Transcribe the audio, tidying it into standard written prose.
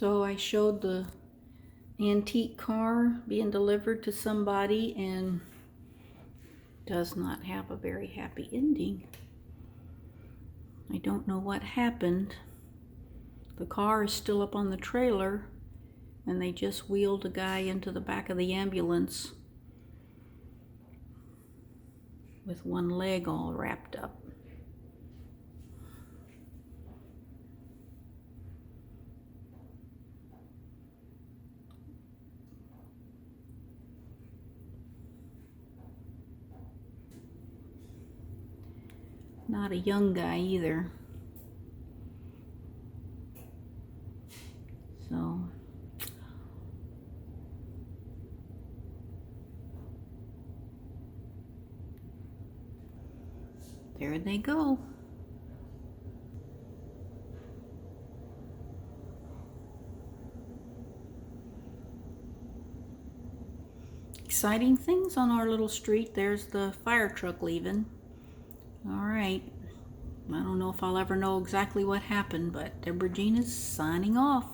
So I showed the antique car being delivered to somebody and does not have a very happy ending. I don't know what happened. The car is still up on the trailer and they just wheeled a guy into the back of the ambulance with one leg all wrapped up. Not a young guy either. So there they go. Exciting things on our little street. There's the fire truck leaving. All right. I don't know if I'll ever know exactly what happened, but Deborah Jean is signing off.